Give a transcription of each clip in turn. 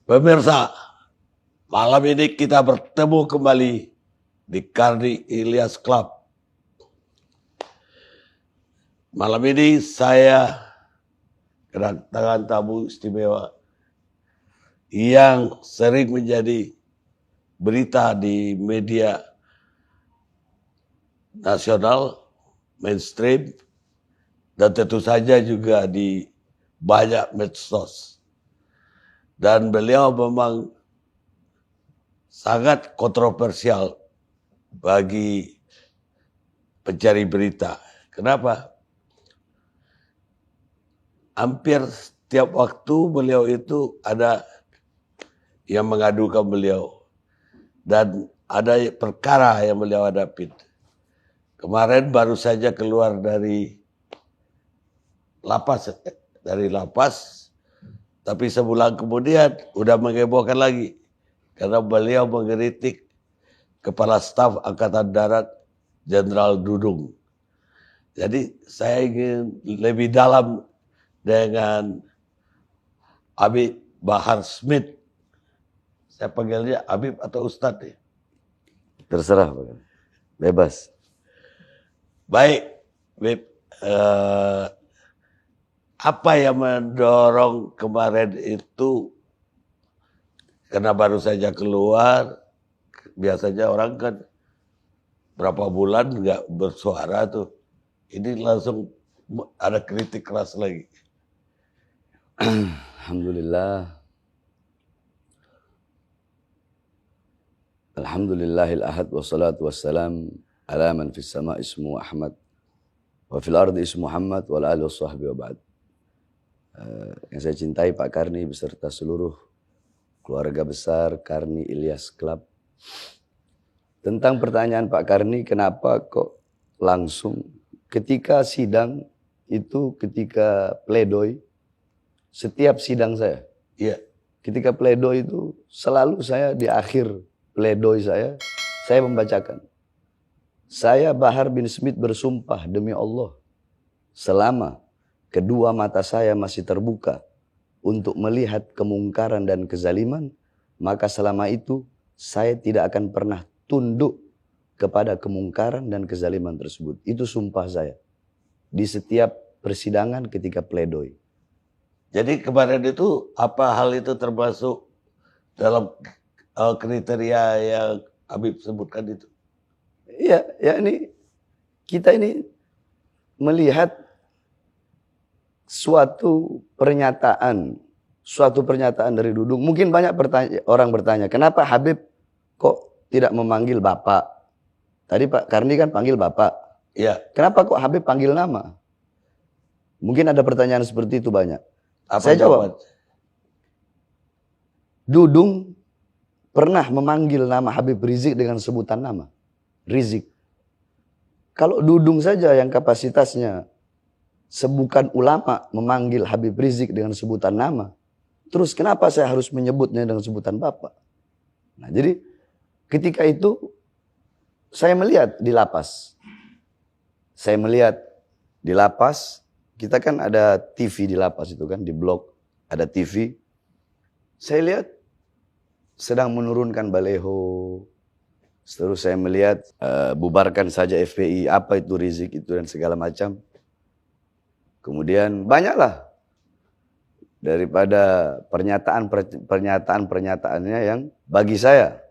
Pemirsa, malam ini kita bertemu kembali di Karni Ilyas Club. Malam ini saya kedatangan tamu istimewa yang sering menjadi berita di media nasional, mainstream, dan tentu saja juga di banyak medsos. Dan beliau memang sangat kontroversial bagi pencari berita. Kenapa? Hampir setiap waktu beliau itu ada yang mengadukan beliau. Dan ada perkara yang beliau hadapi. Kemarin baru saja keluar dari lapas. Tapi sebulan kemudian udah mengebohkan lagi. Karena beliau mengkritik Kepala Staf Angkatan Darat Jenderal Dudung. Jadi saya ingin lebih dalam dengan Habib Bahar Smith. Saya panggilnya Habib atau Ustadz ya? Terserah, bebas. Baik, Habib. Apa yang mendorong kemarin itu? Karena baru saja keluar, biasanya orang kan berapa bulan nggak bersuara tuh. Ini langsung ada kritik keras lagi. Alhamdulillah. Alhamdulillahil ahad wassalatu wassalam ala man fis sama ismu Ahmad wa fil ardi ismu Muhammad wa ala alihi washabbihi wa ba'd. Yang saya cintai Pak Karni beserta seluruh keluarga besar Karni Ilyas Club. Tentang pertanyaan Pak Karni, kenapa kok langsung ketika sidang itu, ketika pledoi, setiap sidang saya, ketika pledoi itu selalu saya di akhir pledoi saya membacakan. Saya Bahar bin Smith bersumpah demi Allah, selama kedua mata saya masih terbuka untuk melihat kemungkaran dan kezaliman, maka selama itu saya tidak akan pernah tunduk kepada kemungkaran dan kezaliman tersebut. Itu sumpah saya di setiap persidangan ketika pledoi. Jadi kemarin itu apa hal itu termasuk dalam kriteria yang Habib sebutkan itu? Iya, ya ini kita ini melihat suatu pernyataan dari Dudung. Mungkin banyak orang bertanya, kenapa Habib kok tidak memanggil Bapak? Tadi Pak Karni kan panggil Bapak. Iya. Kenapa kok Habib panggil nama? Mungkin ada pertanyaan seperti itu banyak. Apa saya jawab. Dudung pernah memanggil nama Habib Rizik dengan sebutan nama. Rizik. Kalau Dudung saja yang kapasitasnya sebukan ulama memanggil Habib Rizik dengan sebutan nama, terus kenapa saya harus menyebutnya dengan sebutan Bapak? Nah, jadi ketika itu saya melihat di lapas. Kita kan ada TV di lapas itu kan, di blok ada TV. Saya lihat sedang menurunkan baleho. Terus saya melihat bubarkan saja FPI, apa itu Rizik itu dan segala macam. Kemudian banyaklah daripada pernyataan-pernyataannya yang bagi saya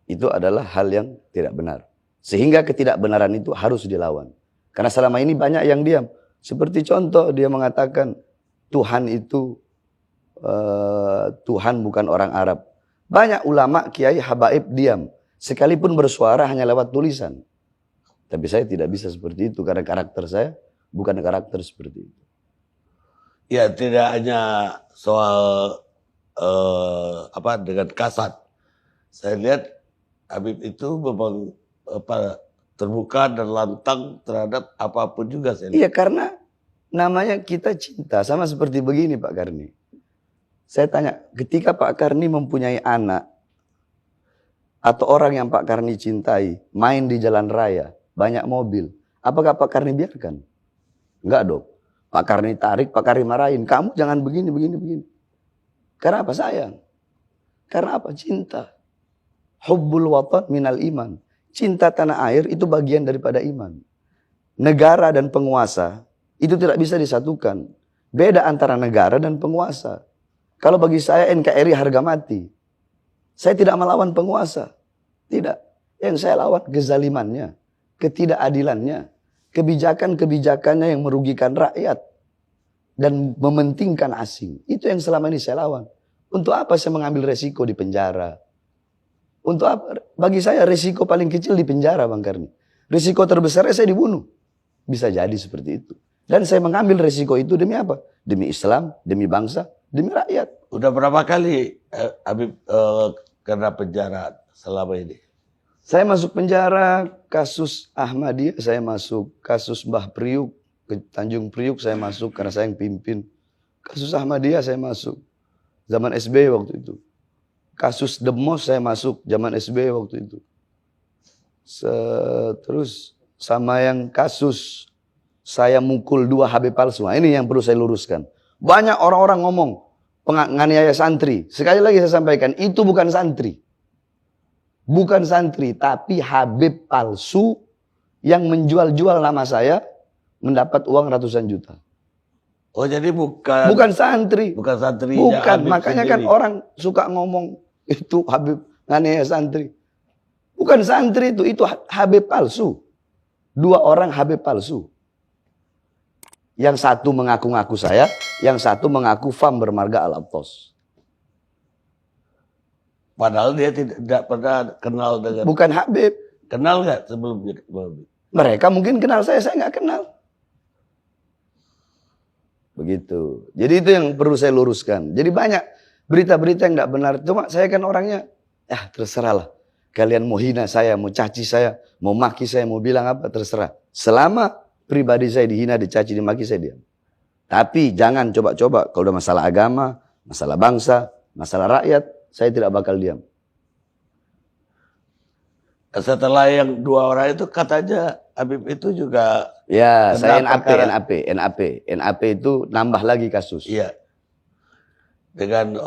itu adalah hal yang tidak benar. Sehingga ketidakbenaran itu harus dilawan. Karena selama ini banyak yang diam. Seperti contoh dia mengatakan Tuhan itu Tuhan bukan orang Arab. Banyak ulama, kiai, habaib diam. Sekalipun bersuara hanya lewat tulisan. Tapi saya tidak bisa seperti itu karena karakter saya bukan karakter seperti itu. Ya, tidak hanya soal dengan kasat. Saya lihat Habib itu memang terbuka dan lantang terhadap apapun juga. Iya, karena namanya kita cinta. Sama seperti begini Pak Karni. Saya tanya, ketika Pak Karni mempunyai anak atau orang yang Pak Karni cintai main di jalan raya, banyak mobil, apakah Pak Karni biarkan? Enggak dong. Pak Karni tarik, Pak Karni marahin. Kamu jangan begini. Karena apa? Sayang. Karena apa? Cinta. Hubbul watan minal iman. Cinta tanah air itu bagian daripada iman. Negara dan penguasa itu tidak bisa disatukan. Beda antara negara dan penguasa. Kalau bagi saya NKRI harga mati. Saya tidak melawan penguasa. Tidak. Yang saya lawan kezalimannya, ketidakadilannya, kebijakan-kebijakannya yang merugikan rakyat dan mementingkan asing. Itu yang selama ini saya lawan. Untuk apa saya mengambil resiko di penjara? Untuk apa? Bagi saya resiko paling kecil di penjara, Bang Karni. Resiko terbesarnya saya dibunuh. Bisa jadi seperti itu. Dan saya mengambil resiko itu demi apa? Demi Islam, demi bangsa, demi rakyat. Udah berapa kali Habib kena penjara selama ini? Saya masuk penjara kasus Ahmadiyah, saya masuk kasus Mbah Priuk, ke Tanjung Priuk saya masuk karena saya yang pimpin. Kasus Ahmadiyah saya masuk. Zaman SBY waktu itu. Kasus Demos saya masuk zaman SBY waktu itu. Terus sama yang kasus saya mukul 2 HB palsu. Nah, ini yang perlu saya luruskan. Banyak orang-orang ngomong penganiaya santri. Sekali lagi saya sampaikan, itu bukan santri. Bukan santri, tapi Habib palsu yang menjual-jual nama saya mendapat uang ratusan juta. Oh, jadi bukan santri. Bukan santri. Bukan, makanya sendiri. Kan orang suka ngomong itu Habib nganiaya santri. Bukan santri itu Habib palsu. 2 orang Habib palsu. Yang satu mengaku-ngaku saya, yang satu mengaku FAM bermarga Al-Aptos. Padahal dia tidak pernah kenal dengan... Bukan Habib. Kenal nggak sebelumnya? Mereka mungkin kenal saya nggak kenal. Begitu. Jadi itu yang perlu saya luruskan. Jadi banyak berita-berita yang nggak benar. Cuma saya kan orangnya, terserahlah. Kalian mau hina saya, mau caci saya, mau maki saya, mau bilang apa, terserah. Selama pribadi saya dihina, dicaci, dimaki, saya diam. Tapi jangan coba-coba kalau udah masalah agama, masalah bangsa, masalah rakyat, saya tidak bakal diam. Setelah yang 2 orang itu katanya Habib itu juga... Ya, saya NAP itu nambah lagi kasus. Iya. Dengan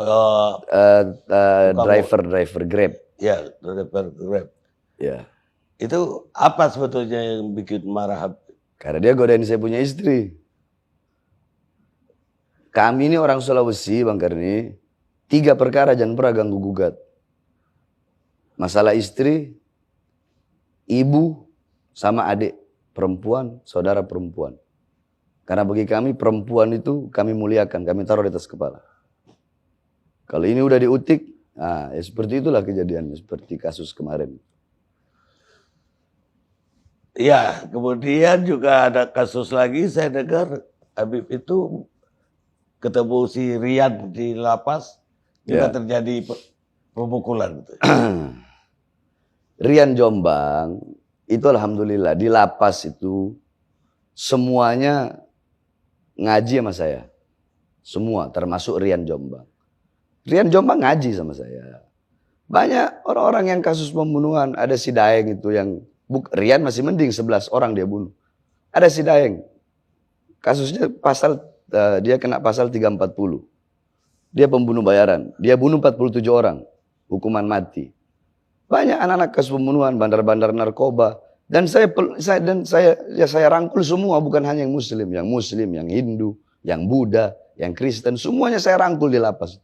driver Grab. Ya, driver Grab. Ya. Itu apa sebetulnya yang bikin marah Habib? Karena dia godain saya punya istri. Kami ini orang Sulawesi, Bang Karni. 3 perkara jangan pernah ganggu gugat. Masalah istri, ibu, sama adik perempuan, saudara perempuan. Karena bagi kami perempuan itu kami muliakan, kami taruh di atas kepala. Kalau ini udah diutik, ya seperti itulah kejadiannya, seperti kasus kemarin. Ya, kemudian juga ada kasus lagi, saya dengar Habib itu ketemu si Rian di lapas, juga terjadi pemukulan. Rian Jombang, itu alhamdulillah di lapas itu semuanya ngaji sama saya. Semua, termasuk Rian Jombang. Rian Jombang ngaji sama saya. Banyak orang-orang yang kasus pembunuhan, ada si Daeng itu yang... Rian masih mending 11 orang dia bunuh. Ada si Daeng. Kasusnya dia kena pasal 340. Dia pembunuh bayaran. Dia bunuh 47 orang. Hukuman mati. Banyak anak-anak kasus pembunuhan, bandar-bandar narkoba. Dan saya rangkul semua, bukan hanya yang Muslim, yang Hindu, yang Buddha, yang Kristen. Semuanya saya rangkul di lapas.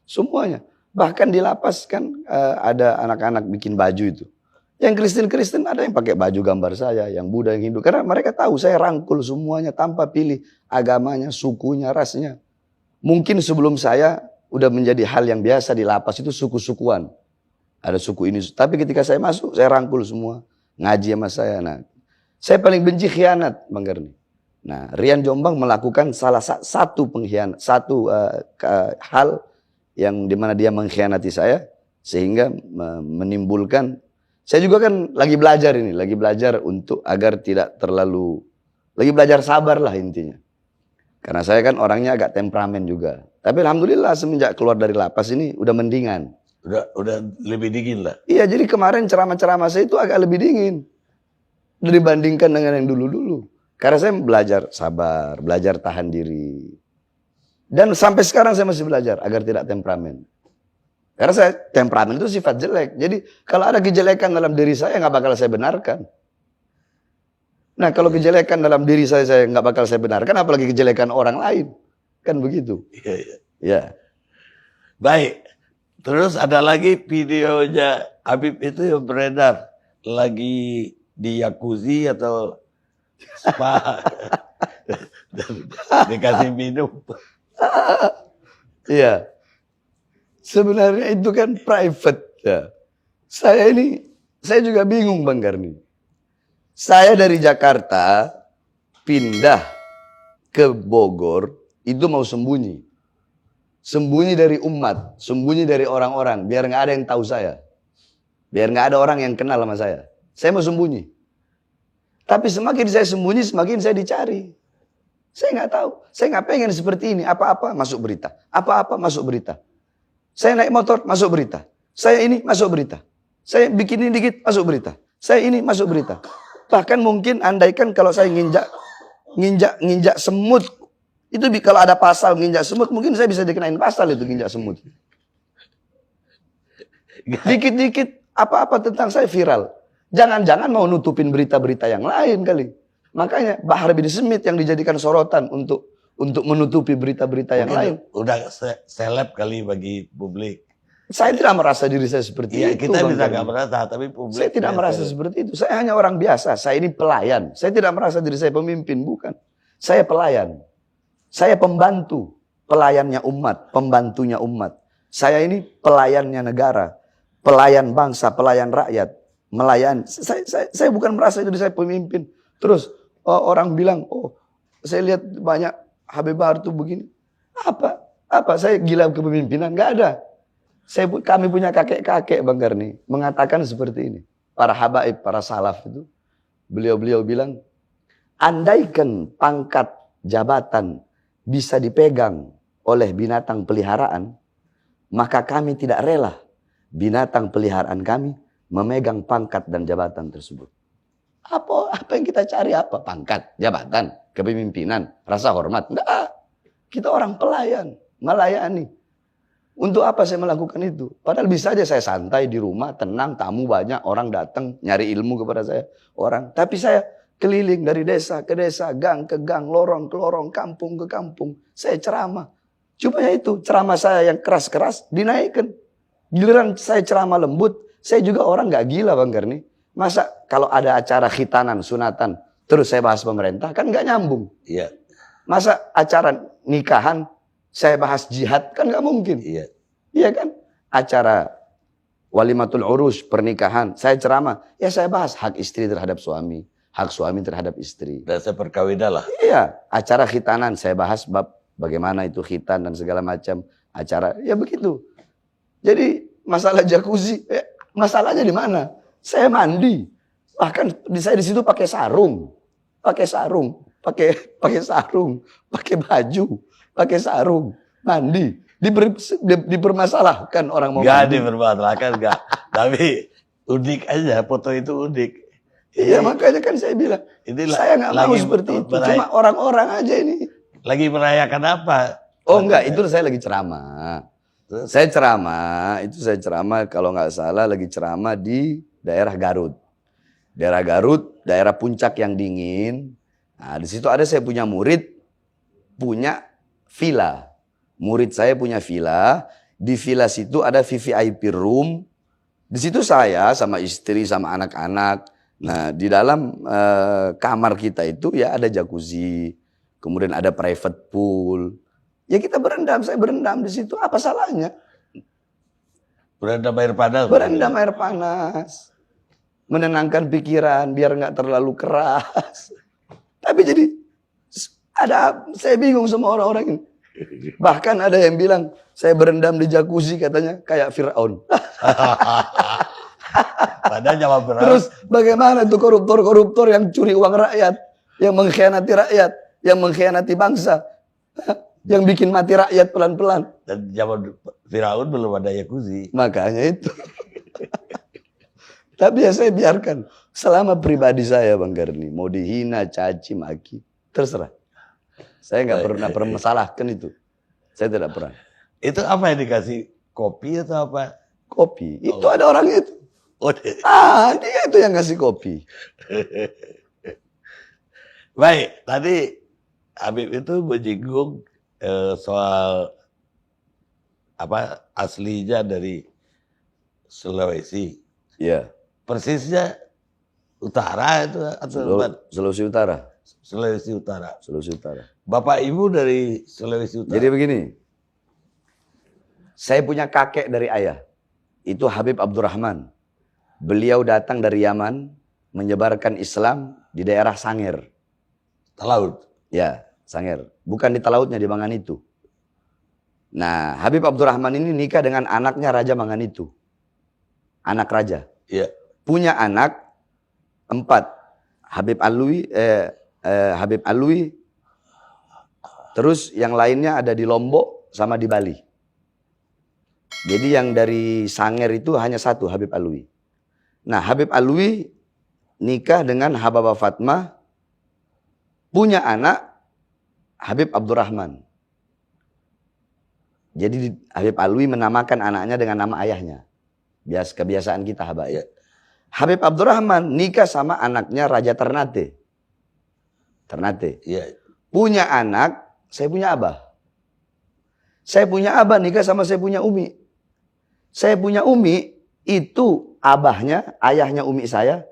Semuanya. Bahkan di lapas kan ada anak-anak bikin baju itu. Yang Kristen ada yang pakai baju gambar saya, yang Buddha, yang Hindu. Karena mereka tahu saya rangkul semuanya tanpa pilih agamanya, sukunya, rasnya. Mungkin sebelum saya udah menjadi hal yang biasa di lapas itu suku-sukuan. Ada suku ini. Tapi ketika saya masuk, saya rangkul semua. Ngaji sama saya. Nah, saya paling benci khianat, Bang Karni. Nah, Rian Jombang melakukan salah satu pengkhianat, hal yang dimana dia mengkhianati saya. Sehingga menimbulkan... Saya juga kan lagi belajar untuk agar tidak terlalu, lagi belajar sabar lah intinya. Karena saya kan orangnya agak temperamen juga. Tapi alhamdulillah semenjak keluar dari lapas ini udah mendingan. Udah lebih dingin lah. Iya, jadi kemarin ceramah-ceramah saya itu agak lebih dingin dibandingkan dengan yang dulu-dulu. Karena saya belajar sabar, belajar tahan diri. Dan sampai sekarang saya masih belajar agar tidak temperamen. Karena saya temperamen itu sifat jelek. Jadi kalau ada kejelekan dalam diri saya nggak bakal saya benarkan. Nah kalau kejelekan dalam diri saya nggak bakal saya benarkan, apalagi kejelekan orang lain. Kan begitu. Iya, iya. Ya. Baik. Terus ada lagi videonya Habib itu yang beredar. Lagi di jacuzzi atau spa. Dikasih minum. Iya. Sebenarnya itu kan private. Ya. Saya juga bingung Bang Karni. Saya dari Jakarta pindah ke Bogor itu mau sembunyi. Sembunyi dari umat, sembunyi dari orang-orang, biar nggak ada yang tahu saya. Biar nggak ada orang yang kenal sama saya. Saya mau sembunyi. Tapi semakin saya sembunyi, semakin saya dicari. Saya nggak tahu. Saya nggak pengen seperti ini. Apa-apa masuk berita. Apa-apa masuk berita. Saya naik motor, masuk berita. Saya ini, masuk berita. Saya bikin ini dikit, masuk berita. Saya ini, masuk berita. Bahkan mungkin andaikan kalau saya nginjak semut. Itu kalau ada pasal nginjak semut, mungkin saya bisa dikenain pasal itu nginjak semut. Dikit-dikit, apa-apa tentang saya viral. Jangan-jangan mau nutupin berita-berita yang lain kali. Makanya Bahar bin Smith yang dijadikan sorotan untuk menutupi berita-berita yang lain. Udah seleb kali bagi publik. Saya tidak merasa diri saya seperti itu. Kita bisa nggak merasa, tapi publik. Saya tidak merasa seperti itu. Saya hanya orang biasa. Saya ini pelayan. Saya tidak merasa diri saya pemimpin, bukan. Saya pelayan. Saya pembantu. Pelayannya umat, pembantunya umat. Saya ini pelayannya negara. Pelayan bangsa, pelayan rakyat. Melayani. Saya bukan merasa diri saya pemimpin. Terus orang bilang, oh saya lihat banyak Habib Bahar tuh begini. Apa? Saya gila kepemimpinan? Nggak ada. Kami punya kakek-kakek Bang Karni mengatakan seperti ini. Para habaib, para salaf itu. Beliau bilang, andaikan pangkat jabatan bisa dipegang oleh binatang peliharaan, maka kami tidak rela binatang peliharaan kami memegang pangkat dan jabatan tersebut. Apa yang kita cari apa? Pangkat, jabatan, kepemimpinan, rasa hormat. Enggak. Kita orang pelayan, melayani. Untuk apa saya melakukan itu? Padahal bisa aja saya santai di rumah, tenang, tamu banyak, orang datang nyari ilmu kepada saya. Tapi saya keliling dari desa ke desa, gang ke gang, lorong ke lorong, kampung ke kampung. Saya ceramah. Cuma itu, ceramah saya yang keras-keras dinaikkan. Giliran saya ceramah lembut, saya juga orang gak gila Bang Karni. Masa kalau ada acara khitanan, sunatan, terus saya bahas pemerintah, kan gak nyambung. Iya. Masa acara nikahan, saya bahas jihad, kan gak mungkin. Iya. Iya kan? Acara walimatul urus, pernikahan, saya ceramah. Ya saya bahas hak istri terhadap suami, hak suami terhadap istri. Dan saya perkawinan lah. Iya, acara khitanan, saya bahas bab bagaimana itu khitan dan segala macam. Acara, ya begitu. Jadi masalah jacuzzi, masalahnya di mana? Saya mandi. Bahkan saya di situ pakai sarung. Pakai sarung, pakai sarung, pakai baju, pakai sarung, mandi. Dipermasalahkan orang mau Gak mandi. dipermasalahkan, gak. Tapi unik aja, foto itu unik. Iya, makanya kan saya bilang, saya nggak mau seperti itu. Cuma orang-orang aja ini. Lagi merayakan apa? Oh enggak, itu saya lagi ceramah. Saya ceramah kalau nggak salah lagi ceramah di daerah Garut. Daerah Garut, daerah puncak yang dingin. Nah, di situ ada saya punya murid, punya villa. Murid saya punya villa. Di villa situ ada VVIP room. Di situ saya sama istri, sama anak-anak. Nah, di dalam kamar kita itu ya ada jacuzzi. Kemudian ada private pool. Ya kita berendam, saya berendam di situ. Apa salahnya? Berendam air panas. Berendam air panas. Menenangkan pikiran biar nggak terlalu keras. Tapi jadi saya bingung sama orang-orang ini. Bahkan ada yang bilang saya berendam di jacuzzi katanya kayak Fir'aun. Padahal jawab berat. Terus bagaimana tuh koruptor-koruptor yang curi uang rakyat, yang mengkhianati rakyat, yang mengkhianati bangsa, yang bikin mati rakyat pelan-pelan. Dan zaman Firaun belum ada jacuzzi. Makanya itu. Tapi ya saya biarkan. Selama pribadi saya Bang Karni, mau dihina, caci, maki, terserah. Saya nggak pernah permasalahkan itu. Saya tidak pernah. Itu apa yang dikasih kopi atau apa? Kopi. Itu ada orang itu. Oh, Dia itu yang ngasih kopi. baik, tadi Habib itu menyinggung soal apa aslinya dari Sulawesi. Ya. Persisnya utara itu atau Sulawesi Utara. Sulawesi Utara. Sulawesi Utara. Bapak ibu dari Sulawesi Utara. Jadi begini. Saya punya kakek dari ayah. Itu Habib Abdurrahman. Beliau datang dari Yaman menyebarkan Islam di daerah Sanger. Talaut. Ya, Sanger. Bukan di Talautnya, di Manganitu. Nah, Habib Abdurrahman ini nikah dengan anaknya Raja Manganitu. Anak raja. Iya. Punya anak 4. Habib Alwi. Terus yang lainnya ada di Lombok sama di Bali. Jadi yang dari Sanger itu hanya 1, Habib Alwi. Nah, Habib Alwi nikah dengan Hababah Fatmah, punya anak Habib Abdurrahman. Jadi Habib Alwi menamakan anaknya dengan nama ayahnya. Kebiasaan kita Habaib. Habib Abdurrahman nikah sama anaknya Raja Ternate. Iya. Punya anak, saya punya abah. Saya punya abah nikah sama saya punya umi. Saya punya umi, itu abahnya, ayahnya umi saya,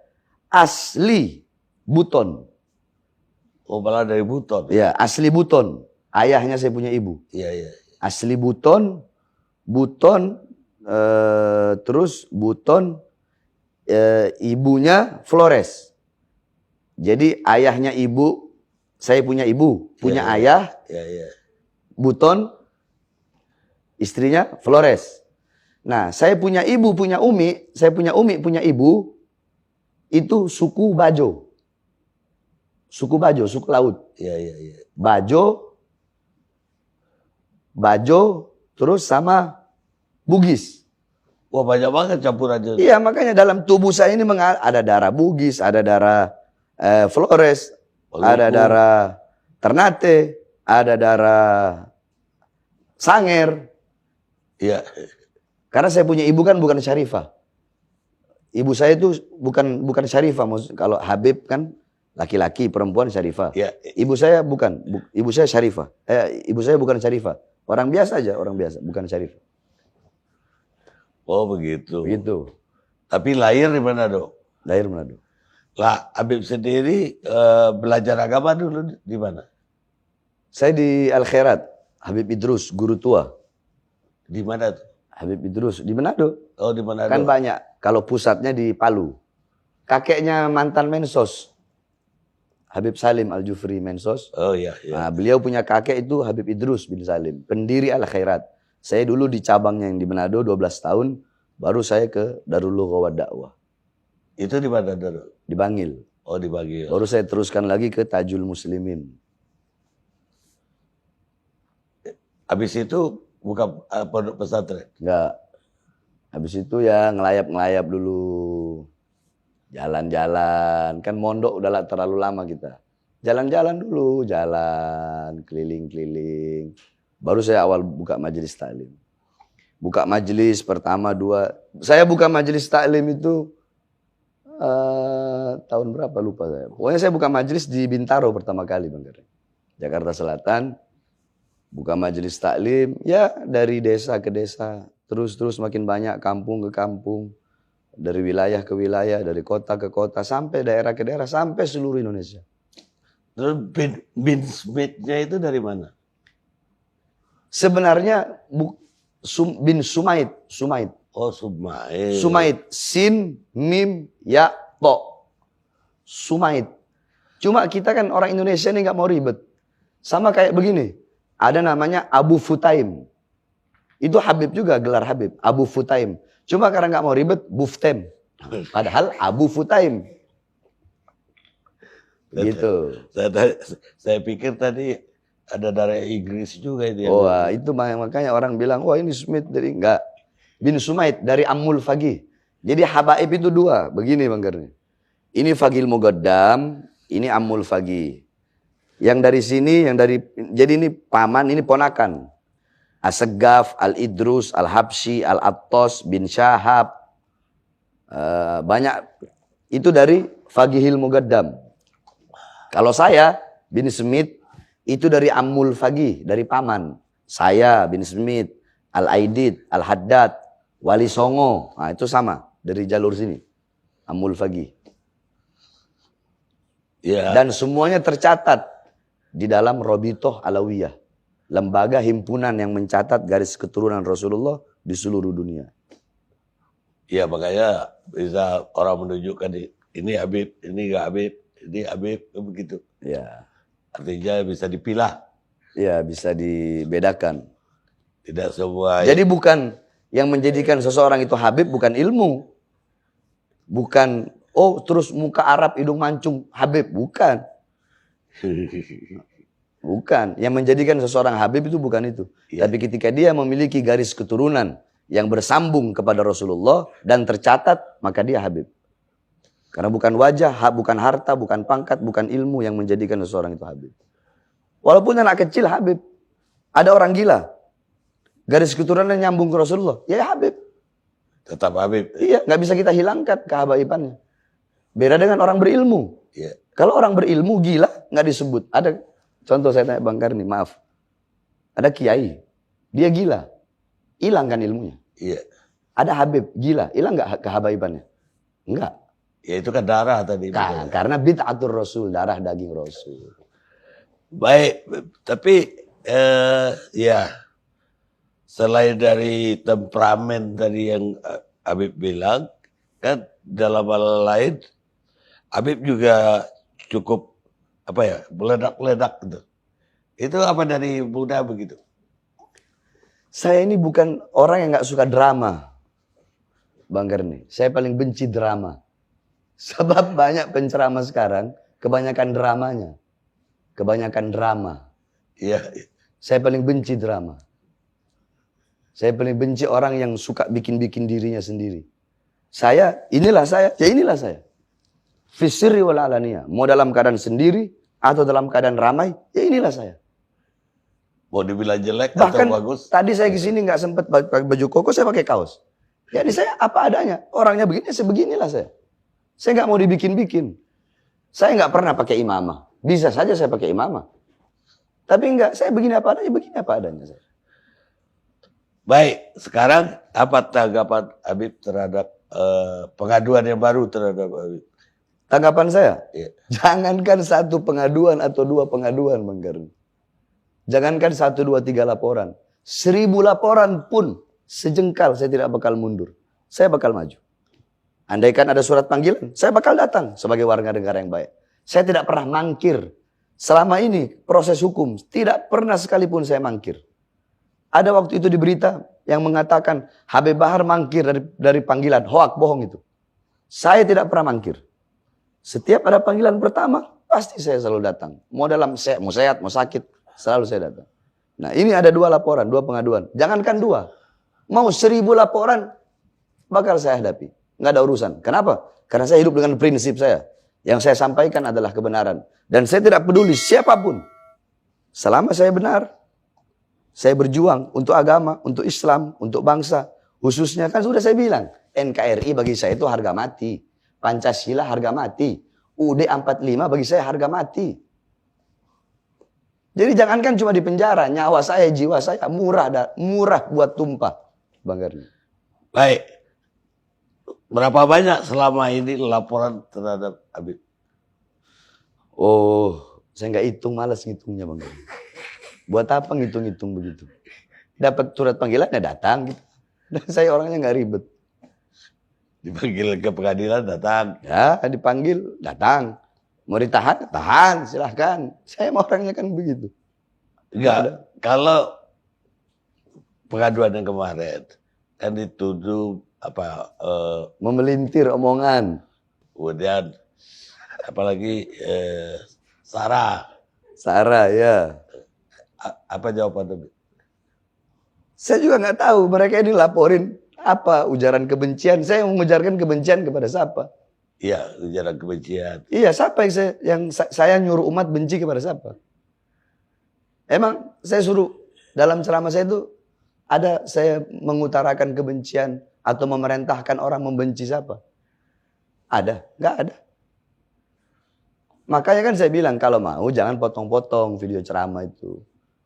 asli Buton. Oh, malah dari Buton. Ya, asli Buton. Ayahnya saya punya ibu. Iya. Asli Buton, terus Buton, ibunya Flores. Jadi ayahnya ibu, saya punya ibu, punya ayah, Iya. Buton, istrinya Flores. Nah, saya punya ibu, punya umi, punya ibu, itu suku Bajo. Suku Bajo, suku laut. Iya. Bajo, terus sama Bugis. Wah, banyak banget campurannya. Iya, makanya dalam tubuh saya ini ada darah Bugis, ada darah Flores, ada darah Ternate, ada darah Sanger. Iya. Karena saya punya ibu kan bukan Syarifah. Ibu saya itu bukan Syarifah. Kalau Habib kan laki-laki, perempuan Syarifah. Iya. Ibu saya bukan. Ibu saya Syarifah. Ibu saya bukan Syarifah. Orang biasa aja, orang biasa, bukan Syarifah. Oh, begitu. Begitu. Tapi lahir di mana, Dok? Lahir Manado. Lah, Habib sendiri belajar agama dulu di mana? Saya di Al-Khairat, Habib Idrus, guru tua. Di mana tuh? Habib Idrus di Manado. Oh, di Manado. Kan banyak. Kalau pusatnya di Palu. Kakeknya mantan Mensos. Habib Salim Al-Jufri Mensos. Oh iya. Nah, beliau punya kakek itu Habib Idrus bin Salim. Pendiri Al-Khairat. Saya dulu di cabangnya yang di Manado 12 tahun. Baru saya ke Darul Lughah wa Dakwah. Itu di mana, Dok? Di Bangil. Oh, di Bangil. Baru saya teruskan lagi ke Tajul Muslimin. Habis itu buka pondok pesantren? Enggak. Habis itu ya ngelayap-ngelayap dulu. Jalan-jalan. Kan mondok udah terlalu lama kita. Jalan-jalan dulu. Jalan. Keliling-keliling. Baru saya awal buka majelis taklim. Buka majelis pertama 2. Saya buka majelis taklim itu tahun berapa lupa saya. Pokoknya saya buka majelis di Bintaro pertama kali, Bang Karen. Jakarta Selatan. Buka majelis taklim. Ya dari desa ke desa. Terus makin banyak, kampung ke kampung. Dari wilayah ke wilayah, dari kota ke kota, sampai daerah ke daerah, sampai seluruh Indonesia. Terus bin Smith-nya itu dari mana? Sebenarnya bin Sumaid. Oh, Sumaid. Sumaid. Sin, Mim, Ya, To. Sumaid. Cuma kita kan orang Indonesia ini nggak mau ribet. Sama kayak begini. Ada namanya Abu Futaim. Itu Habib juga, gelar Habib. Abu Futaim. Cuma karena nggak mau ribet, Buftem. Padahal Abu Futaim. Gitu. Saya pikir tadi ada darah Inggris juga itu. Oh, itu makanya orang bilang, wah ini Smith dari enggak. Bin Sumaid dari Ammul Faqih. Jadi habaib itu 2. Begini Bang Karni. Ini Faqihul Muqaddam, ini Ammul Faqih. Yang dari sini, jadi ini paman, ini ponakan. As-Saggaf, Al-Idrus, Al-Habsyi, Al-Attas bin Syahab. Banyak itu dari Faqihil Muqaddam. Kalau saya bin Smith itu dari Ammul Faqih, dari paman. Saya bin Smith, Al-Aidid, Al-Haddad, Wali Songo. Nah, itu sama dari jalur sini. Ammul Faqih. Ya. Dan semuanya tercatat di dalam Rabithah Alawiyah, lembaga himpunan yang mencatat garis keturunan Rasulullah di seluruh dunia. Iya, makanya bisa orang menunjukkan ini Habib, ini enggak Habib, ini Habib, begitu. Ya. Artinya bisa dipilah. Ya, bisa dibedakan. Tidak semua. Jadi bukan yang menjadikan seseorang itu Habib bukan ilmu. Bukan, oh terus muka Arab hidung mancung Habib, bukan. Bukan. Yang menjadikan seseorang Habib itu bukan itu. Ya. Tapi ketika dia memiliki garis keturunan yang bersambung kepada Rasulullah dan tercatat, maka dia Habib. Karena bukan wajah, bukan harta, bukan pangkat, bukan ilmu yang menjadikan seseorang itu Habib. Walaupun anak kecil Habib. Ada orang gila. Garis keturunan nyambung ke Rasulullah. Ya Habib. Tetap Habib. Iya, nggak bisa kita hilangkan kehabaibannya. Beda dengan orang berilmu. Iya. Kalau orang berilmu gila, nggak disebut. Ada contoh saya tanya Bang Karni, maaf. Ada kiai, dia gila. Hilang kan ilmunya. Iya. Ada Habib, gila. Hilang nggak kehabaibannya? Enggak. Ya itu kan darah tadi. Karena bid'atur Rasul, darah daging Rasul. Baik, tapi ya selain dari temperamen tadi yang Habib bilang, kan dalam hal lain Habib juga cukup meledak-ledak gitu. Itu apa dari Buddha begitu? Saya ini bukan orang yang nggak suka drama, Bang Karni. Saya paling benci drama. Sebab banyak penceramah sekarang kebanyakan dramanya. Kebanyakan drama. Iya. Saya paling benci drama. Saya paling benci orang yang suka bikin-bikin dirinya sendiri. Inilah saya, ya inilah saya. Fisirri wal alaniyah. Mau dalam keadaan sendiri atau dalam keadaan ramai, ya inilah saya. Mau dibilang jelek Bahkan atau bagus? tadi saya kesini nggak sempat pakai baju koko, saya pakai kaos. Ya ini saya apa adanya. Orangnya begini, sebeginilah saya. Saya nggak mau dibikin-bikin. Saya nggak pernah pakai imamah. Bisa saja saya pakai imamah. Tapi enggak, saya begini apa adanya saya. Baik, sekarang apa tanggapan Habib terhadap pengaduan yang baru terhadap Habib? Tanggapan saya, Iya. jangankan satu pengaduan atau dua pengaduan, Bang Karni. Jangankan 1, 2, 3 laporan. 1000 laporan pun sejengkal saya tidak bakal mundur. Saya bakal maju. Andaikan ada surat panggilan, saya bakal datang sebagai warga negara yang baik. Saya tidak pernah mangkir. Selama ini proses hukum, tidak pernah sekalipun saya mangkir. Ada waktu itu di berita yang mengatakan Habib Bahar mangkir dari panggilan. Hoak, bohong itu. Saya tidak pernah mangkir. Setiap ada panggilan pertama, pasti saya selalu datang. Mau sehat, mau sakit, selalu saya datang. Nah ini ada 2 laporan, 2 pengaduan. Jangankan 2, mau 1000 laporan bakal saya hadapi. Nggak ada urusan. Kenapa? Karena saya hidup dengan prinsip saya. Yang saya sampaikan adalah kebenaran. Dan saya tidak peduli siapapun. Selama saya benar, saya berjuang untuk agama, untuk Islam, untuk bangsa. Khususnya kan sudah saya bilang, NKRI bagi saya itu harga mati. Pancasila harga mati. UUD 45 bagi saya harga mati. Jadi jangankan cuma di penjara, nyawa saya, jiwa saya murah buat tumpah, Bang Karni. Baik. Berapa banyak selama ini laporan terhadap Habib? Oh, saya nggak hitung, malas ngitungnya, Bang Karni. Buat apa ngitung-ngitung begitu? Dapat surat panggilan ya datang gitu. Dan saya orangnya nggak ribet. Dipanggil ke pengadilan datang. Ya, dipanggil datang. Mau ditahan, tahan, silahkan. Saya mau orangnya kan begitu. Enggak, kalau pengaduan yang kemarin kan dituduh memelintir omongan. Kemudian apalagi Sarah. Sarah ya. Apa jawaban Habib? Saya juga nggak tahu mereka ini laporin apa ujaran kebencian. Saya mengujarkan kebencian kepada siapa? Iya, ujaran kebencian. Iya, siapa yang saya nyuruh umat benci kepada siapa? Emang saya suruh dalam ceramah saya itu Ada saya mengutarakan kebencian atau memerintahkan orang membenci siapa? Ada? Nggak ada. Makanya kan saya bilang kalau mau jangan potong-potong video ceramah itu.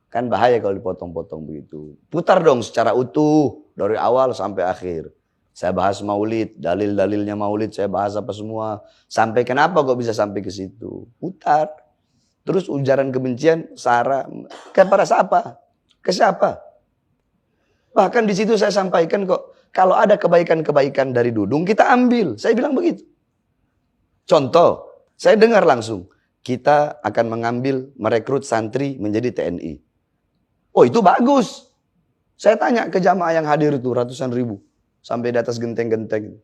Kan bahaya kalau dipotong-potong begitu. Putar dong secara utuh dari awal sampai akhir. Saya bahas maulid, dalil-dalilnya maulid saya bahas apa semua. Sampai kenapa kok bisa sampai ke situ? Putar. Terus ujaran kebencian, sara, kepada siapa? Ke siapa? Bahkan di situ saya sampaikan kok, kalau ada kebaikan-kebaikan dari Dudung, kita ambil. Saya bilang begitu. Contoh, saya dengar langsung, kita akan mengambil, merekrut santri menjadi TNI. Oh itu bagus. Saya tanya ke jamaah yang hadir itu, ratusan ribu. Sampai di atas genteng-genteng.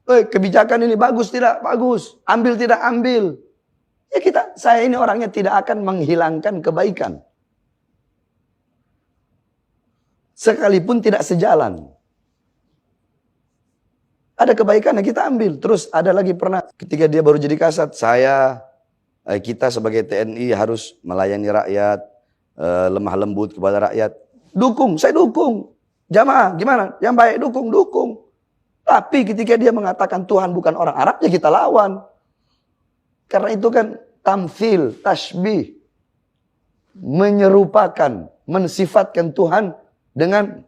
Kebijakan ini bagus tidak? Bagus. Ambil tidak? Ambil. Ya saya ini orangnya tidak akan menghilangkan kebaikan. Sekalipun tidak sejalan. Ada kebaikan yang kita ambil. Terus ada lagi pernah ketika dia baru jadi kasat. Kita sebagai TNI harus melayani rakyat. Lemah lembut kepada rakyat. Dukung, saya dukung. Jamaah gimana? Yang baik dukung. Tapi ketika dia mengatakan Tuhan bukan orang Arab, ya kita lawan. Karena itu kan tamthil, tashbih. Menyerupakan, mensifatkan Tuhan dengan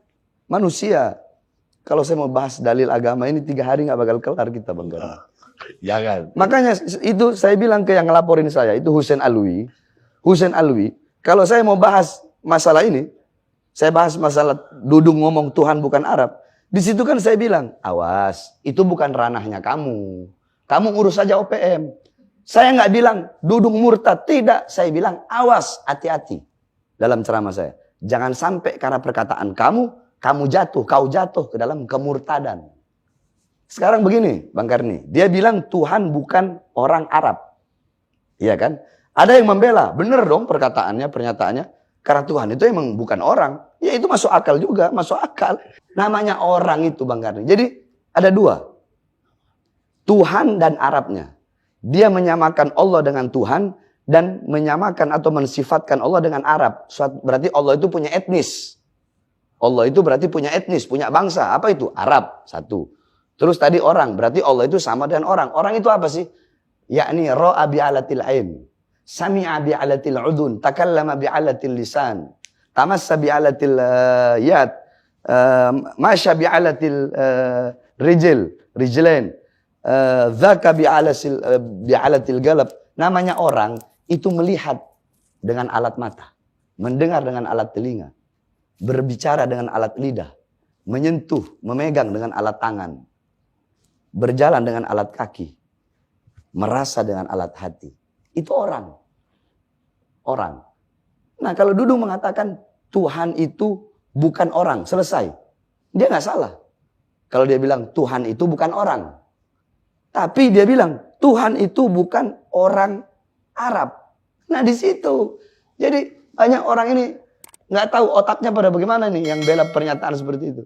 manusia. Kalau saya mau bahas dalil agama ini 3 hari gak bakal kelar kita Bang Gani. Jangan. Makanya itu saya bilang ke yang ngelaporin saya, itu Hussein Alwi. Kalau saya mau bahas masalah ini, saya bahas masalah Dudung ngomong Tuhan bukan Arab. Di situ kan saya bilang, awas, itu bukan ranahnya kamu. Kamu urus saja OPM. Saya nggak bilang Dudung murtad, tidak. Saya bilang awas, hati-hati dalam ceramah saya. Jangan sampai karena perkataan kau jatuh ke dalam kemurtadan. Sekarang begini, Bang Karni, dia bilang Tuhan bukan orang Arab. Iya kan? Ada yang membela, benar dong pernyataannya. Karena Tuhan itu emang bukan orang. Ya itu masuk akal juga, masuk akal. Namanya orang itu Bang Karni. Jadi ada 2. Tuhan dan Arabnya. Dia menyamakan Allah dengan Tuhan dan menyamakan atau mensifatkan Allah dengan Arab. Berarti Allah itu punya etnis. Allah itu berarti punya etnis, punya bangsa. Apa itu? Arab, 1. Terus tadi orang, berarti Allah itu sama dengan orang. Orang itu apa sih? Yakni ra'a bi'alatil ain, sami'a bi'alatil udun, takallama bi'alatil lisan, tamassa bi'alatil yad, masya bi'alatil rijlain, dzaka bi'alatil galab. Namanya orang itu melihat dengan alat mata, mendengar dengan alat telinga, berbicara dengan alat lidah, menyentuh, memegang dengan alat tangan, berjalan dengan alat kaki, merasa dengan alat hati. Itu orang. Orang. Nah kalau Dudung mengatakan Tuhan itu bukan orang, selesai. Dia nggak salah. Kalau dia bilang Tuhan itu bukan orang. Tapi dia bilang Tuhan itu bukan orang Arab. Nah di situ. Jadi banyak orang ini nggak tahu otaknya pada bagaimana nih yang bela pernyataan seperti itu.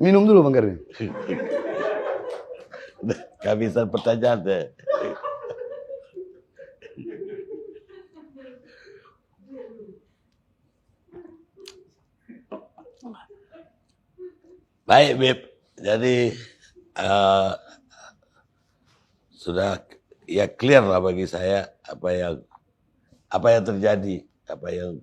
Minum dulu Bang Karni. Kehabisan pertanyaan deh. Baik Bib, jadi sudah ya clear lah bagi saya apa yang terjadi, apa yang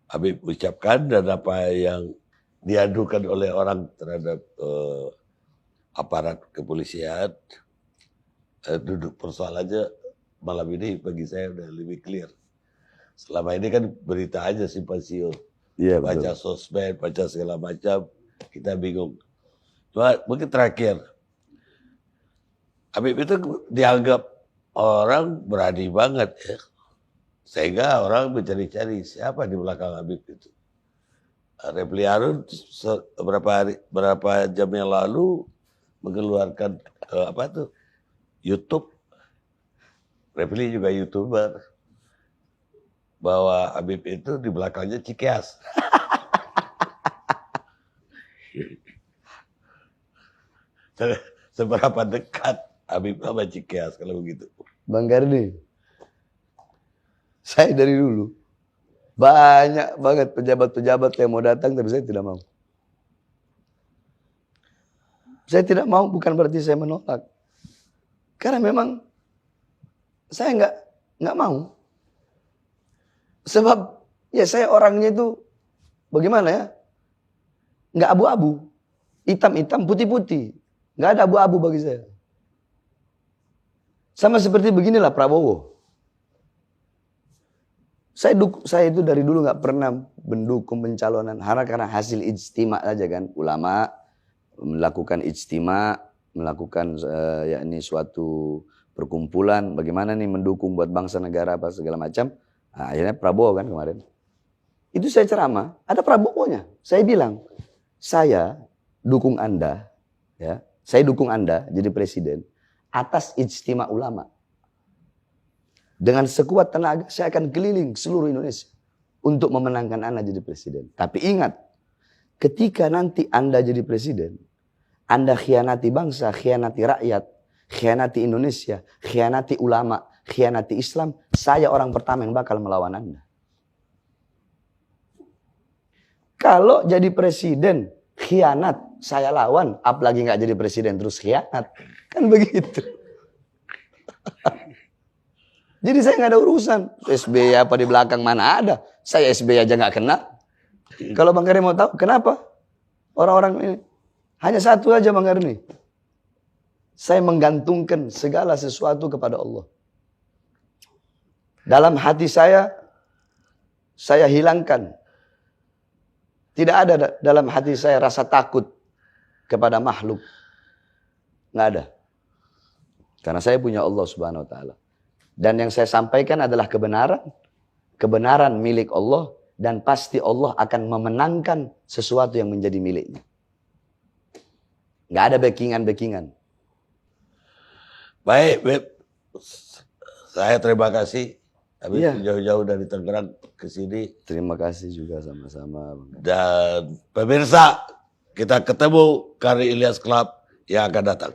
Habib ucapkan dan apa yang diadukan oleh orang terhadap aparat kepolisian. Duduk persoalannya malam ini bagi saya udah lebih clear. Selama ini kan berita aja simpang siur. Iya, Baca sosmed, baca segala macam, kita bingung. Cuma mungkin terakhir, Habib itu dianggap orang berani banget ya. Sehingga orang mencari-cari siapa di belakang Habib itu. Refli Harun berapa jam yang lalu mengeluarkan YouTube. Refli juga YouTuber. Bahwa Habib itu di belakangnya Cikeas. Seberapa dekat Habib sama Cikeas kalau begitu. Bang Karni, saya dari dulu Banyak banget pejabat-pejabat yang mau datang, tapi saya tidak mau. Saya tidak mau bukan berarti saya menolak. Karena memang saya nggak mau. Sebab ya saya orangnya itu bagaimana ya? Nggak abu-abu. Hitam-hitam, putih-putih. Nggak ada abu-abu bagi saya. Sama seperti beginilah Prabowo. Saya itu dari dulu nggak pernah mendukung pencalonan karena hasil ijtima aja kan. Ulama melakukan ijtima, melakukan yakni suatu perkumpulan. Bagaimana nih mendukung buat bangsa negara apa segala macam. Nah, akhirnya Prabowo kan kemarin. Itu saya ceramah, ada Prabowo-nya. Saya bilang, saya dukung Anda, ya, saya dukung Anda jadi presiden atas ijtima ulama. Dengan sekuat tenaga saya akan keliling seluruh Indonesia untuk memenangkan Anda jadi presiden. Tapi ingat, ketika nanti Anda jadi presiden, Anda khianati bangsa, khianati rakyat, khianati Indonesia, khianati ulama, khianati Islam, saya orang pertama yang bakal melawan Anda. Kalau jadi presiden, khianat, saya lawan. Apalagi nggak jadi presiden terus khianat. Kan begitu. Jadi saya nggak ada urusan. SBY apa di belakang mana ada. Saya SBY aja nggak kena. Kalau Bang Karni mau tahu, kenapa? Orang-orang ini. Hanya satu aja Bang Karni. Saya menggantungkan segala sesuatu kepada Allah. Dalam hati saya hilangkan. Tidak ada dalam hati saya rasa takut kepada makhluk. Nggak ada. Karena saya punya Allah Subhanahu wa taala. Dan yang saya sampaikan adalah kebenaran. Kebenaran milik Allah. Dan pasti Allah akan memenangkan sesuatu yang menjadi miliknya. Nggak ada backingan-backingan. Baik, Beb. Saya terima kasih. Habis Iya. jauh-jauh dari Tangerang ke sini. Terima kasih juga sama-sama. Dan pemirsa, kita ketemu Karni Ilyas Club yang akan datang.